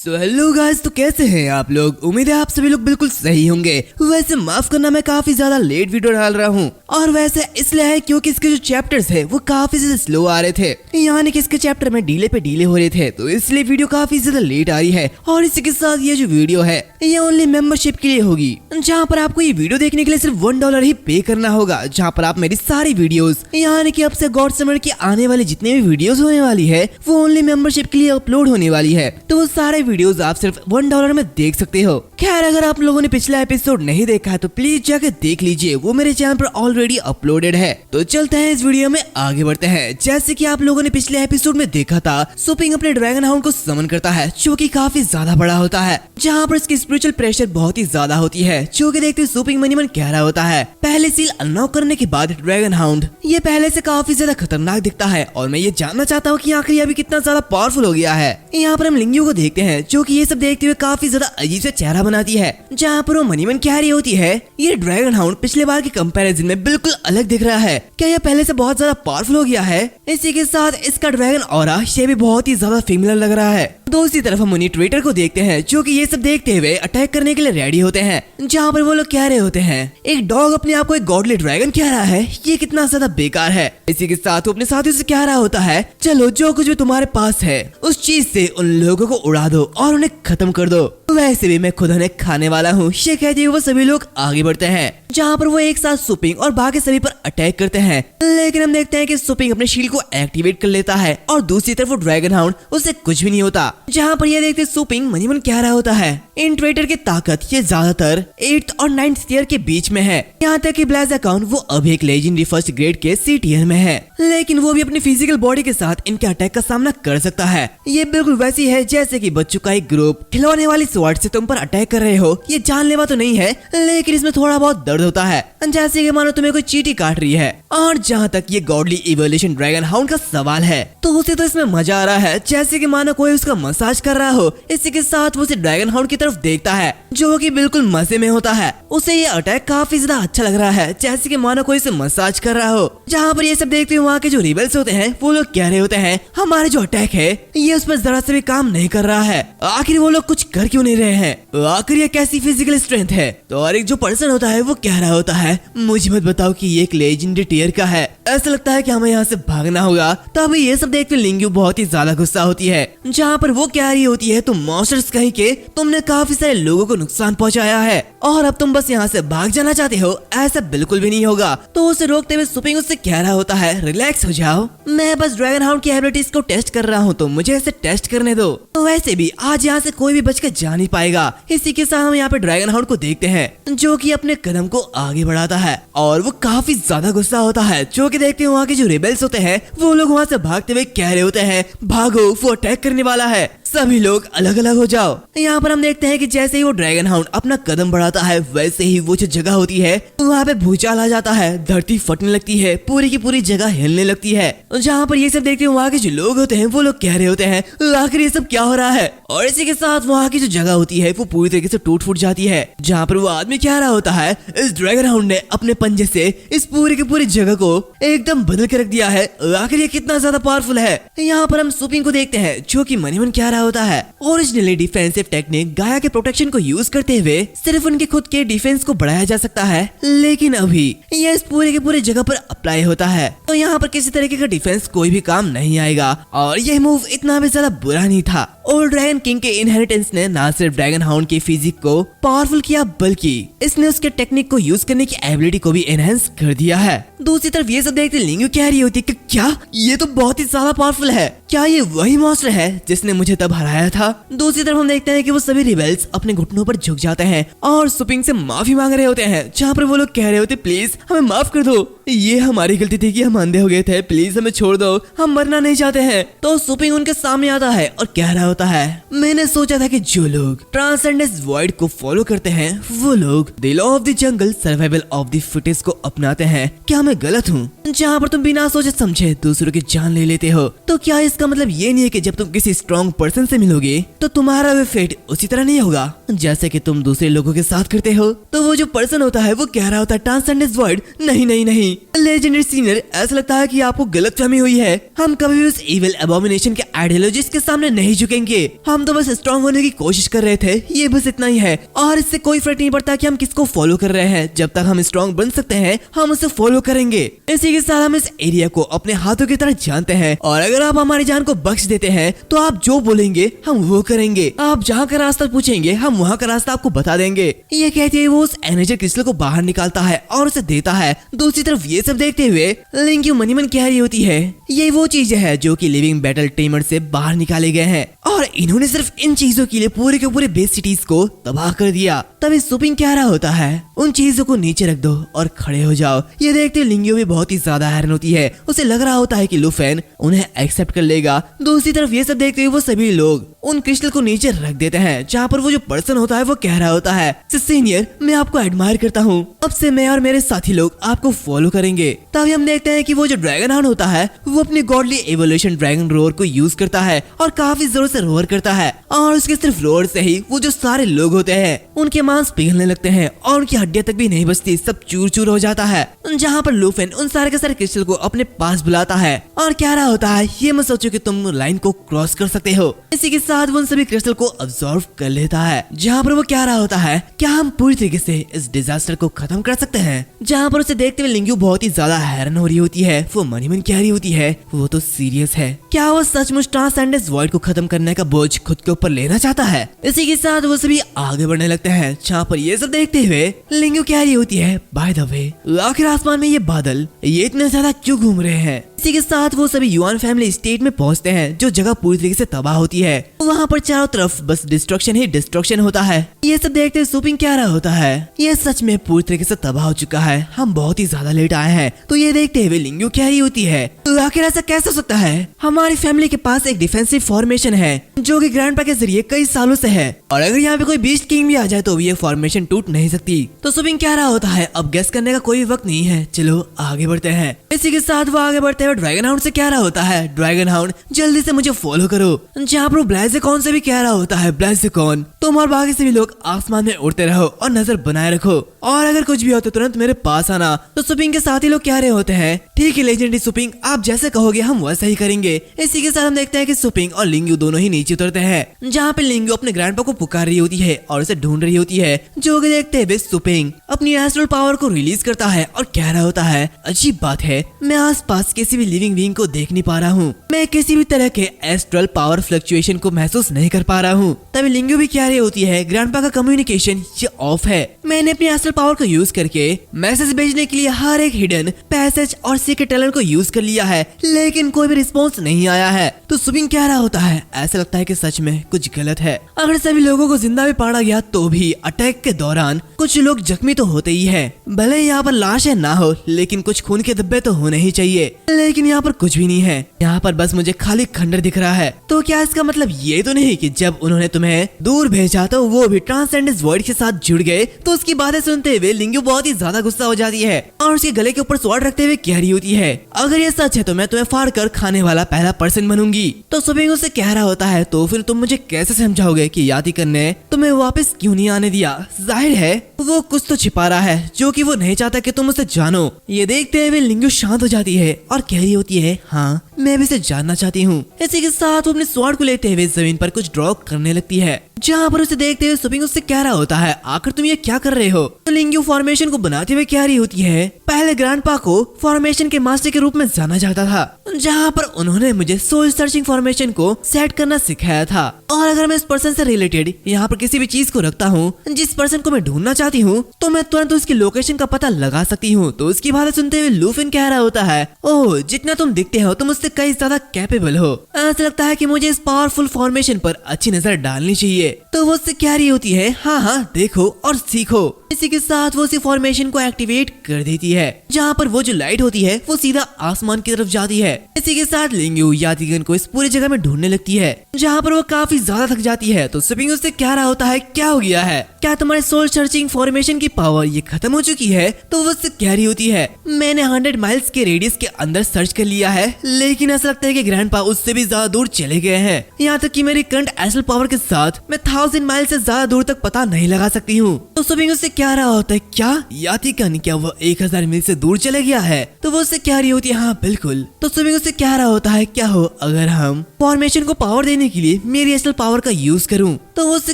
So hello guys, तो कैसे हैं आप लोग। उम्मीद है आप सभी लोग बिल्कुल सही होंगे। वैसे माफ करना, मैं काफी ज्यादा लेट वीडियो डाल रहा हूँ और वैसे इसलिए है क्योंकि इसके जो चैप्टर्स है वो काफी ज्यादा स्लो आ रहे थे, यानी कि इसके चैप्टर में डीले पे डीले हो रहे थे, तो इसलिए वीडियो काफी ज्यादा लेट आ रही है। और इसी के साथ ये जो वीडियो है ये ओनली मेंबरशिप के लिए होगी, जहाँ पर आपको ये वीडियो देखने के लिए सिर्फ $1 ही पे करना होगा, जहाँ पर आप मेरी सारी वीडियोस यानी कि अब से गॉड समर की आने वाली जितने भी वीडियोस होने वाली है वो ओनली मेंबरशिप के लिए अपलोड होने वाली है। तो वो सारे वीडियोस आप सिर्फ $1 में देख सकते हो। खैर, अगर आप लोगों ने पिछला एपिसोड नहीं देखा है तो प्लीज जाकर देख लीजिए, वो मेरे चैनल पर ऑलरेडी अपलोडेड है। तो चलते हैं इस वीडियो में आगे बढ़ते हैं। जैसे कि आप लोगों ने पिछले एपिसोड में देखा था, सुपिंग अपने ड्रैगन हाउंड को समन करता है जो कि काफी ज्यादा बड़ा होता है, जहाँ पर इसकी स्पिरिचुअल प्रेशर बहुत ही ज्यादा होती है, जो कि देखते सुपिंग मनी मन कह रहा होता है। पहले सील अनलॉक करने के बाद ड्रैगन हाउंड ये पहले से काफी ज्यादा खतरनाक दिखता है और मैं ये जानना चाहता हूँ कि आखिर अभी कितना ज्यादा पावरफुल हो गया है। यहाँ पर हम लिंग्यू को देखते हैं जो कि ये सब देखते हुए काफी ज्यादा अजीब सा चेहरा बनाती है, जहाँ पर वो मनीमन कह रही होती है ये ड्रैगन हाउंड पिछले बार के कंपैरिजन में बिल्कुल अलग दिख रहा है, क्या यह पहले से बहुत ज्यादा पावरफुल हो गया है। इसी के साथ इसका ड्रैगन ऑरा ये भी बहुत ही ज्यादा फेमिलियर लग रहा है। दूसरी तरफ हम मुनी ट्रेटर को देखते हैं जो कि ये सब देखते हुए अटैक करने के लिए रेडी होते हैं, जहाँ पर वो लोग कह रहे होते हैं एक डॉग अपने आप को एक गॉडली ड्रैगन कह रहा है, ये कितना ज्यादा बेकार है। इसी के साथ वो अपने साथियों से कह रहा होता है चलो जो कुछ भी तुम्हारे पास है उस चीज से उन लोगों को उड़ा दो और उन्हें खत्म कर दो, वैसे भी मैं खुद उन्हें खाने वाला हूँ। ये कहते हुए वो सभी लोग आगे बढ़ते हैं, जहाँ पर वो एक साथ सुपिंग और बाकी सभी पर अटैक करते हैं, लेकिन हम देखते हैं कि सुपिंग अपने शील्ड को एक्टिवेट कर लेता है और दूसरी तरफ वो ड्रैगन हाउंड उससे कुछ भी नहीं होता। जहाँ पर ये देखते सुपिंग मनी मन कह रहा होता है इन ट्रेटर की ताकत ये ज्यादातर 8th और 9th टियर के बीच में है, यहाँ तक कि ब्लेज अकाउंट वो अभी एक लेजेंडरी फर्स्ट ग्रेड के C टियर में है, लेकिन वो भी अपनी फिजिकल बॉडी के साथ इनके अटैक का सामना कर सकता है। ये बिल्कुल वैसी है जैसे कि बच्चों का एक ग्रुप खिलौने वाली स्वॉर्ड से तुम पर अटैक कर रहे हो। ये जानलेवा तो नहीं है, लेकिन इसमें थोड़ा बहुत दर्द होता है, जैसे कि मानो तुम्हें कोई चींटी काट रही है। और जहाँ तक ये गॉडली इवोल्यूशन ड्रैगन हाउंड का सवाल है तो उसे तो इसमें मजा आ रहा है, जैसे कि मानो कोई उसका मसाज कर रहा हो। इसी के साथ वो उसे ड्रैगन हाउंड की तरफ देखता है जो कि बिल्कुल मजे में होता है। उसे ये अटैक काफी ज्यादा अच्छा लग रहा है, जैसे कि मानो कोई उसे मसाज कर रहा हो। जहाँ पर ये सब देखते हुए वहाँ के जो रिबल्स होते हैं वो लोग कह रहे होते हैं हमारे जो अटैक है ये उस पर जरा से भी काम नहीं कर रहा है, आखिर वो लोग कुछ कर क्यों नहीं रहे हैं, आखिर ये कैसी फिजिकल स्ट्रेंथ है। तो और एक जो पर्सन होता है वो कह रहा होता है मुझे मत बताओ कि ये एक लेजेंडरी टियर का है, ऐसा लगता है कि हमें यहाँ से भागना होगा। तभी ये सब देखते लिंग्यू बहुत ही ज्यादा गुस्सा होती है, जहाँ पर वो कह रही होती है तुम मॉन्स्टर्स कहीं के, तुमने काफी सारे लोगों को नुकसान पहुँचाया है और अब तुम बस यहाँ से भाग जाना चाहते हो, ऐसा बिल्कुल भी नहीं होगा। तो उसे रोकते हुए सुपिंग उससे कह रहा होता है रिलैक्स हो जाओ, मैं बस ड्रैगन हाउंड की एबिलिटीज को टेस्ट कर रहा हूँ, तो मुझे इसे टेस्ट करने दो। तो वैसे भी आज यहाँ से कोई भी बच के जा नहीं पाएगा। इसी के साथ हम यहाँ पे ड्रैगन हाउंड को देखते हैं जो कि अपने कदम को आगे बढ़ाता है और वो काफी ज्यादा गुस्सा होता है, जो कि देखते हैं वहाँ के जो रिबेल्स होते हैं वो लोग वहाँ से भागते हुए कह रहे होते हैं भागो, वो अटैक करने वाला है, सभी लोग अलग अलग हो जाओ। यहाँ पर हम देखते हैं कि जैसे ही वो ड्रैगन हाउंड अपना कदम बढ़ाता है वैसे ही वो जो जगह होती है वहाँ पे भूचाल आ जाता है, धरती फटने लगती है, पूरी की पूरी जगह हिलने लगती है। जहाँ पर ये सब देखते हैं वहाँ के जो लोग होते हैं वो लोग कह रहे होते हैं आखिर ये सब क्या हो रहा है। और इसी के साथ वहाँ की जो जगह होती है वो पूरी तरीके से टूट फूट जाती है, जहाँ पर वो आदमी कह रहा होता है इस ड्रैगन हाउंड ने अपने पंजे से इस पूरी की पूरी जगह को एकदम बदल के रख दिया है, आखिर ये कितना ज्यादा पावरफुल है। यहाँ पर हम सुपिंग को देखते हैं जो कि मनी मन कह रहा होता है ओरिजिनली डिफेंसिव टेक्निक गाया के प्रोटेक्शन को यूज करते हुए सिर्फ उनके खुद के डिफेंस को बढ़ाया जा सकता है, लेकिन अभी ये इस पूरे के पूरे जगह पर अप्लाई होता है, तो यहाँ पर किसी तरीके का डिफेंस कोई भी काम नहीं आएगा। और यह मूव इतना भी ज्यादा बुरा नहीं था। ओल्ड ड्रैगन किंग के इनहेरिटेंस ने न सिर्फ ड्रैगन हाउंड की फिजिक को पावरफुल किया बल्कि इसने उसके टेक्निक को यूज करने की एबिलिटी को भी एनहेंस कर दिया है। दूसरी तरफ ये सब देखते लिंग्यू कह रही होती है कि क्या ये तो बहुत ही ज्यादा पावरफुल है, क्या ये वही मॉन्स्टर है जिसने मुझे तब हराया था। दूसरी तरफ हम देखते हैं कि वो सभी रिबेल्स अपने घुटनों पर झुक जाते हैं और सुपिंग से माफी मांग रहे होते हैं, जहाँ पर वो लोग कह रहे होते प्लीज हमें माफ कर दो, ये हमारी गलती थी कि हम अंधे हो गए थे, प्लीज हमें छोड़ दो, हम मरना नहीं चाहते हैं। तो सुपिंग उनके सामने आता है और कह रहा होता है मैंने सोचा था कि जो लोग ट्रांसेंडेंस वॉइड को फॉलो करते हैं वो लोग the law of the jungle survival of the fittest को अपनाते हैं, क्या मैं गलत हूँ। जहाँ पर तुम बिना सोचे समझे दूसरों की जान ले लेते हो, तो क्या इसका मतलब ये नहीं है कि जब तुम किसी स्ट्रॉन्ग पर्सन से मिलोगे तो तुम्हारा भी फेट उसी तरह नहीं होगा जैसे कि तुम दूसरे लोगों के साथ करते हो। तो वो जो पर्सन होता है वो कह रहा होता है ट्रांसेंडेंस वॉइड नहीं नहीं नहीं, लेजेंडरी सीनियर, ऐसा लगता है कि आपको गलतफहमी हुई है। हम कभी भी उस इविल एबोमिनेशन के आइडियोलॉजिस्ट के सामने नहीं झुकेंगे। हम तो बस स्ट्रॉन्ग होने की कोशिश कर रहे थे, ये बस इतना ही है। और इससे कोई फर्क नहीं पड़ता कि हम किसको फॉलो कर रहे हैं। जब तक हम स्ट्रॉन्ग बन सकते हैं हम उसे फॉलो करेंगे। इसी के साथ हम इस एरिया को अपने हाथों की तरह जानते हैं और अगर आप हमारी जान को बख्श देते हैं तो आप जो बोलेंगे हम वो करेंगे। आप जहाँ का रास्ता पूछेंगे हम वहाँ का रास्ता आपको बता देंगे। ये कहते हुए वो उस एनर्जी क्रिस्टल को बाहर निकालता है और उसे देता है। दूसरी तरफ ये सब देखते हुए लिंक्यू मनी मन कह रही होती है, ये वो चीजें हैं जो कि लिविंग बैटल टेमर से बाहर निकाले गए हैं और इन्होंने सिर्फ इन चीजों के लिए पूरे के पूरे बेस सिटीज को तबाह कर दिया। तभी सुपिंग कह रहा होता है, उन चीजों को नीचे रख दो और खड़े हो जाओ। ये देखते लिंक्यू भी बहुत ही ज्यादा हैरान होती है। उसे लग रहा होता है कि लुफेन उन्हें एक्सेप्ट कर लेगा। दूसरी तरफ ये सब देखते हुए वो सभी लोग उन क्रिस्टल को नीचे रख देते हैं जहाँ पर वो जो पर्सन होता है वो कह रहा होता है, सीनियर मैं आपको एडमायर करता हूँ, अब से मैं और मेरे साथी लोग आपको फॉलो करेंगे। तभी हम देखते हैं कि वो जो ड्रैगन हाउंड होता है वो अपनी गॉडली एवोल्यूशन ड्रैगन रोअर को यूज करता है और काफी जोर से रोअर करता है और उसके सिर्फ रोअर से ही वो जो सारे लोग होते हैं उनके मांस पिघलने लगते हैं और उनकी हड्डियां तक भी नहीं बचती, सब चूर चूर हो जाता है। जहाँ पर लुफेन उन सारे के सारे क्रिस्टल को अपने पास बुलाता है और कह रहा होता है, ये मत सोचो कि तुम लाइन को क्रॉस कर सकते हो। इसी के साथ वो उन सभी क्रिस्टल को अब्सॉर्ब कर लेता है। जहाँ पर वो कह रहा होता है, क्या हम पूरी तरीके से इस डिजास्टर को खत्म कर सकते हैं। जहाँ पर उसे देखते हुए लिंक्यू बहुत ही ज्यादा हैरान हो रही होती है। वो मनी मन कह रही होती है, वो तो सीरियस है, क्या वो सचमुच ट्रांसेंडेंस वॉइड को खत्म करने का बोझ खुद के ऊपर लेना चाहता है। इसी के साथ वो सभी आगे बढ़ने लगते हैं। जहाँ पर ये सब देखते हुए लिंक्यू कह रही होती है, बाय द वे आखिर आसमान में ये बादल ये इतने ज्यादा क्यों घूम रहे हैं। इसी के साथ वो सभी युआन फैमिली स्टेट में पहुंचते हैं जो जगह पूरी तरीके से तबाह होती है। वहाँ पर चारों तरफ बस डिस्ट्रक्शन ही डिस्ट्रक्शन होता है। ये सब देखते सुपिंग कह रहा होता है, ये सच में पूरी तरीके से तबाह हो चुका है, हम बहुत ही ज्यादा लेट आए हैं। तो ये देखते हुए लिंक्यू कह रही होती है, आखिर ऐसा कैसे हो सकता है, हमारी फैमिली के पास एक डिफेंसिव फॉर्मेशन है जो कि ग्रैंडपा के जरिए कई सालों से है और अगर यहाँ पे कोई बीस्ट किंग भी आ जाए तो ये फॉर्मेशन टूट नहीं सकती। तो सुपिंग कह रहा होता है, अब गेस करने का कोई वक्त नहीं है, चलो आगे बढ़ते हैं। इसी के साथ वो आगे बढ़ते हुए ड्रैगन हाउंड से कह रहा होता है, ड्रैगन हाउंड जल्दी से मुझे फॉलो करो। जहाँ पर ब्लाइज़ेकॉन से भी कह रहा होता है, ब्लाइज़ेकॉन तुम और बाकी सभी लोग आसमान में उड़ते रहो और नजर बनाए रखो और अगर कुछ भी हो तो तुरंत मेरे पास आना। तो सुपिंग के साथी लोग कह रहे होते हैं, ठीक है लेजेंडरी सुपिंग, आप जैसे कहोगे हम वैसा ही करेंगे। इसी के साथ हम देखते हैं कि सुपिंग और लिंक्यू दोनों ही नीचे उतरते हैं। जहाँ पे लिंक्यू अपने ग्रैंडपा को पुकार रही होती है और उसे ढूंढ रही होती है। जो कि देखते हुए सुपिंग अपनी एस्ट्रल पावर को रिलीज करता है और कह रहा होता है, अजीब बात है, मैं आसपास किसी भी लिविंग बीइंग को देख नहीं पा रहा हूँ, मैं किसी भी तरह के एस्ट्रल पावर फ्लक्चुएशन को महसूस नहीं कर पा रहा हूँ। तभी लिंक्यू भी कह रही होती है, ग्रैंडपा का कम्युनिकेशन ये ऑफ है, मैंने अपनी एस्ट्रल पावर को यूज करके मैसेज भेजने के लिए हर एक हिडन पैसेज और सीक्रेट टनल को यूज कर लिया है लेकिन कोई भी रिस्पॉन्स नहीं आया है। तो सुपिंग कह रहा होता है, ऐसा लगता है कि सच में कुछ गलत है, अगर सभी लोगों को जिंदा भी पाड़ा गया तो भी अटैक के दौरान कुछ लोग जख्मी तो होते ही है, भले यहाँ पर लाशें ना हो लेकिन कुछ खून के धब्बे तो होने ही चाहिए, लेकिन यहाँ पर कुछ भी नहीं है, यहाँ पर बस मुझे खाली खंडर दिख रहा है। तो क्या इसका मतलब ये तो नहीं कि जब उन्होंने तुम्हें दूर भेजा तो वो भी ट्रांसेंडेंस वर्ल्ड के साथ जुड़ गए। तो उसकी बातें सुनते हुए लिंक्यू बहुत ही ज्यादा गुस्सा हो जाती है और उसके गले के ऊपर स्वॉर्ड रखते हुए कह रही होती है, अगर ये सच है तो मैं तुम्हें फाड़ कर खाने वाला पहला पर्सन बनूंगी। तो सुपिंग उससे कह रहा होता है, तो फिर तुम मुझे कैसे समझाओगे कि याद करने तुम्हें वापस क्यों नहीं आने दिया। जाहिर है वो कुछ तो छिपा रहा है जो कि वो नहीं चाहता कि तुम उसे जानो। ये देखते हुए लिंक्यू शांत हो जाती है और कह रही होती है, हाँ मैं भी इसे जानना चाहती हूँ। इसी के साथ वो अपने स्वॉर्ड को लेते हुए जमीन पर कुछ ड्रॉ करने लगती है। जहाँ पर उसे देखते हुए सुपिंग उससे कह रहा होता है, आखिर तुम ये क्या कर रहे हो। तो लिंक्यू फॉर्मेशन को बनाते हुए कह रही होती है, पहले ग्रैंडपा को फॉर्मेशन के मास्टर के रूप में जाना जाता था, जहाँ पर उन्होंने मुझे सोल सर्चिंग फॉर्मेशन को सेट करना सिखाया था और अगर मैं इस पर्सन से रिलेटेड यहाँ पर किसी भी चीज को रखता हूँ जिस पर्सन को मैं ढूंढना चाहती हूँ तो मैं तुरंत उसकी लोकेशन का पता लगा सकती हूँ। तो उसकी बातें सुनते हुए लुफिन कह रहा होता है, ओह जितना तुम दिखते हो तुम उससे कई ज्यादा कैपेबल हो, ऐसा लगता है कि मुझे इस पावरफुल फॉर्मेशन पर अच्छी नजर डालनी चाहिए। तो वो उससे कह रही होती है, हाँ हाँ देखो और सीखो। इसी के साथ वो उसी फॉर्मेशन को एक्टिवेट कर देती है, जहाँ पर वो जो लाइट होती है वो सीधा आसमान की तरफ जाती है। इसी के साथ लिंक्यू यादगिगन को इस पूरी जगह में ढूंढने लगती है, जहाँ पर वो काफी ज्यादा थक जाती है। तो सुपिंग उससे कह रहा होता है, क्या हो गया है, क्या तुम्हारे सोल सर्चिंग फॉर्मेशन की पावर ये खत्म हो चुकी है। तो वो उससे कह रही होती है, मैंने 100 माइल्स के रेडियस के अंदर सर्च कर लिया है लेकिन ऐसा लगता है कि ग्रैंडपा उससे भी ज्यादा दूर चले गए हैं, यहाँ तक कि मेरी करंट एस्ट्रल पावर के साथ मैं 1000 माइल से ज्यादा दूर तक पता नहीं लगा सकती हूँ। तो सुपिंग उससे कह रहा होता है क्या यातिकन क्या वो 1000 मील से दूर चले गया है? तो वो उससे कह रही होती है हाँ बिल्कुल। तो सुबिंग उससे कह रहा होता है क्या हो अगर हम फॉर्मेशन को पावर देने के लिए मेरी एस्ट्रल पावर का यूज करूं? तो वो उससे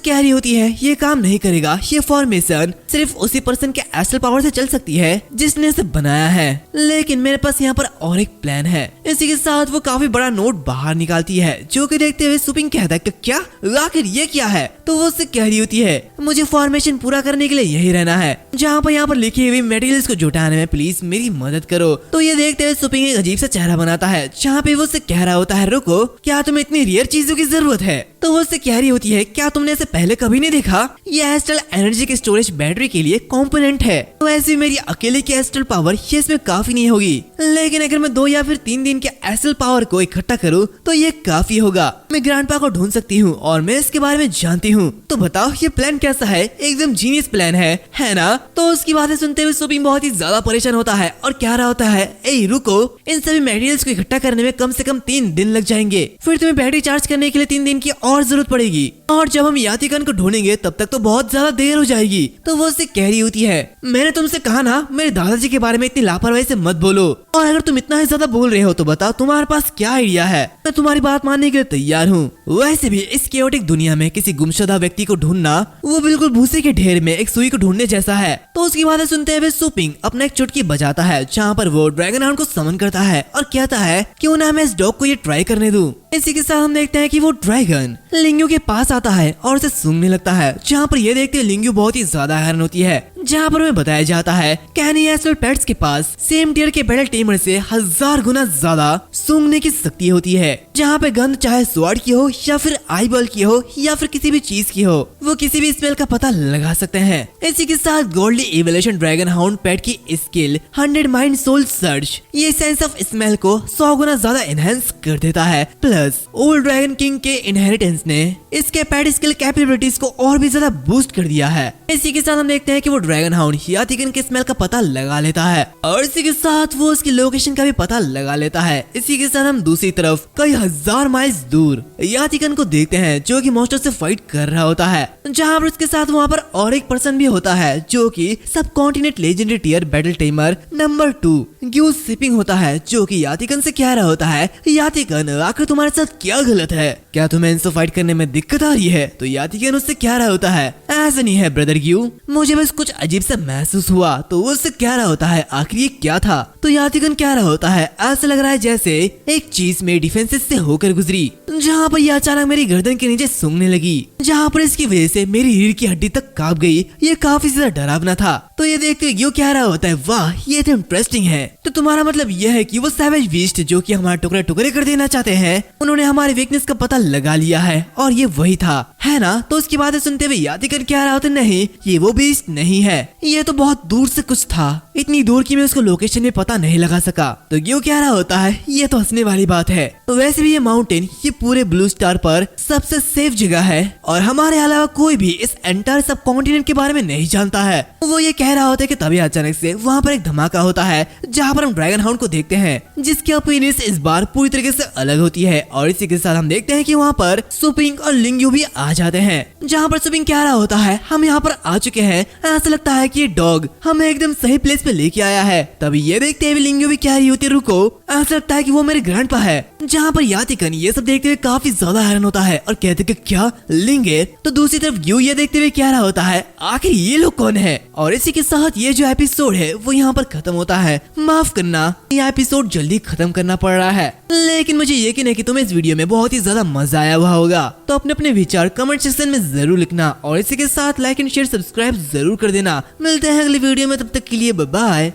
कह रही होती है ये काम नहीं करेगा, ये फॉर्मेशन सिर्फ उसी पर्सन के एस्ट्रल पावर से चल सकती है जिसने इसे बनाया है, लेकिन मेरे पास यहाँ पर और एक प्लान है। इसी के साथ वो काफी बड़ा नोट बाहर निकालती है जो कि देखते हुए सुबिंग कहता है कि क्या आखिर ये क्या है? तो वो उससे कह रही होती है मुझे फॉर्मेशन पूरा करने के लिए यही रहना है, जहाँ पर यहाँ पर लिखी हुई मटेरियल्स को जुटाने में प्लीज मेरी मदद करो। तो ये देखते हुए सुबिंग एक अजीब सा चेहरा बनाता है जहाँ पे वो उससे कह रहा होता है रुको, क्या तुम्हें इतनी रेयर चीजों की जरूरत है? तो वो उससे कह रही होती है क्या तुमने इसे पहले कभी नहीं देखा? ये एस्ट्रल एनर्जी के स्टोरेज बैटरी के लिए कंपोनेंट है। तो ऐसी मेरी अकेले की एस्ट्रल पावर ये इसमें काफी नहीं होगी, लेकिन अगर मैं 2 या फिर 3 दिन के एस्ट्रल पावर को इकट्ठा करूँ तो ये काफी होगा। मैं ग्रैंडपा को ढूंढ सकती हूँ और मैं इसके बारे में जानती हूँ। तो बताओ ये प्लान कैसा है? एकदम जीनियस प्लान है ना? तो उसकी बातें सुनते हुए सुबिंग बहुत ही ज्यादा परेशान होता है और कह रहा होता है ए रुको, इन सभी मटेरियल्स को इकट्ठा करने में कम से कम 3 दिन लग जाएंगे, फिर तुम्हें बैटरी चार्ज करने के लिए 3 दिन की और जरूरत पड़ेगी, और जब हम यातिकन को ढूंढेंगे तब तक तो बहुत ज्यादा देर हो जाएगी। तो वो उससे कह रही होती है मैंने तुमसे कहा ना मेरे दादाजी के बारे में इतनी लापरवाही से मत बोलो, और अगर तुम इतना ही ज्यादा बोल रहे हो तो बताओ तुम्हारे पास क्या आइडिया है? मैं तुम्हारी बात मानने के लिए तैयार हूँ। वैसे भी इस केओटिक दुनिया में किसी गुमशुदा व्यक्ति को ढूंढना वो बिल्कुल भूसे के ढेर में एक सुई को ढूंढने जैसा है। तो उसकी बातें सुनते हुए सुबिंग अपना एक चुटकी बजाता है जहाँ पर वो ड्रैगन हाउंड को समन करता है और कहता है क्यों ना मैं इस डॉग को ये ट्राई करने दूं। इसी के साथ हम देखते हैं कि वो ड्रैगन लिंगू के पास आता है और उसे सूंघने लगता है, जहाँ पर ये देखते लिंगू बहुत ही ज्यादा हैरान होती है, जहाँ पर हमें बताया जाता है कैनी एस्ट्रल पेट्स के पास सेम टियर के बैटल टेमर से 1000 गुना ज्यादा सूंघने की शक्ति होती है, जहाँ पे गंध चाहे स्वॉर्ड की हो या फिर आईबॉल की हो या फिर किसी भी चीज की हो, वो किसी भी स्मेल का पता लगा सकते हैं। इसी के साथ गोल्डली इवोल्यूशन ड्रैगन हाउंड पेट की स्किल 100 माइंड सोल सर्च ये सेंस ऑफ स्मेल को 100 गुना ज्यादा एनहेंस कर देता है। प्लस ओल्ड ड्रैगन किंग के इनहेरिटेंस ने इसके पेट स्किल कैपेबिलिटीज को और भी ज्यादा बूस्ट कर दिया है। इसी के साथ हम देखते हैं कि वो ड्रैगन हाउंड यातिकन के स्मेल का पता लगा लेता है और इसी के साथ वो उसकी लोकेशन का भी पता लगा लेता है। इसी के साथ हम दूसरी तरफ कई 1000 माइल्स दूर यातिकन को देखते हैं जो कि मॉन्स्टर से फाइट कर रहा होता है, जहाँ पर उसके साथ वहाँ पर और एक पर्सन भी होता है जो कि सब continent legendary tier battle tamer number 2 ग्यू सिपिंग होता है, जो कि यातिकन से कह रहा होता है यातिकन आखिर तुम्हारे साथ क्या गलत है? क्या तुम्हें इनसे फाइट करने में दिक्कत आ रही है? तो यातिकन उससे कह रहा होता है ऐसा नहीं है ब्रदर ग्यू, मुझे बस कुछ अजीब सा महसूस हुआ। तो वो उससे कह रहा होता है आखिर ये क्या था? तो यातिकन कह रहा होता है ऐसा लग रहा है जैसे एक चीज मेरी डिफेंसेस से होकर गुजरी, जहाँ पर यह अचानक मेरी गर्दन के नीचे सूंघने लगी, जहाँ पर इसकी वजह से मेरी रीढ़ की हड्डी तक कांप गई। ये काफी ज्यादा डरावना था। तो ये देख के ग्यू कह रहा होता है वाह ये तो इंटरेस्टिंग है। तो तुम्हारा मतलब यह है कि वो सैवेज बीस्ट जो कि हमारे टुकड़े टुकड़े कर देना चाहते हैं, उन्होंने हमारी वीकनेस का पता लगा लिया है और ये वही था, है ना? तो उसकी बातें सुनते हुए यातिकन कह रहा होता नहीं ये वो बीस्ट नहीं है, ये तो बहुत दूर से कुछ था, इतनी दूर की मैं उसको लोकेशन में पता नहीं लगा सका। तो ग्यू कह रहा होता है ये तो हंसने वाली बात है। तो वैसे भी ये माउंटेन ये पूरे ब्लू स्टार पर सबसे सेफ जगह है और हमारे अलावा कोई भी इस एंटायर सब कॉन्टिनेंट के बारे में नहीं जानता है। वो ये कह रहा होता है कि तभी अचानक से वहाँ पर एक धमाका होता है जहाँ पर हम ड्रैगन हाउंड को देखते हैं, जिसकी अपीयरेंस इस बार पूरी तरीके से अलग होती है। और इसी के साथ हम देखते हैं कि वहाँ पर सुपिंग और लिंगू भी आ जाते हैं, जहाँ पर सुपिंग कह रहा होता है हम यहाँ पर आ चुके हैं, ऐसा लगता है कि ये डॉग हमें एकदम सही प्लेस पे लेके आया है। तभी ये देखते हुए लिंगू भी कह रही होती है रुको, ऐसा लगता है कि वो मेरे ग्रैंडपा है, जहाँ पर यातिकन ये सब देखते हुए काफी ज्यादा हैरान होता है और कहते कि क्या लिंगे? तो दूसरी तरफ ग्यू ये देखते हुए कह रहा होता है आखिर ये लोग कौन है? और इसी के साथ ये जो एपिसोड है वो यहाँ पर खत्म होता है। माफ करना ये एपिसोड जल्दी खत्म करना पड़ रहा है, लेकिन मुझे यकीन है कि तुम्हें इस वीडियो में बहुत ही ज्यादा मजा आया हुआ होगा। तो अपने अपने विचार कमेंट सेक्शन में जरूर लिखना और इसी के साथ लाइक एंड शेयर सब्सक्राइब जरूर कर देना। मिलते हैं अगली वीडियो में, तब तक के लिए बाय बाय।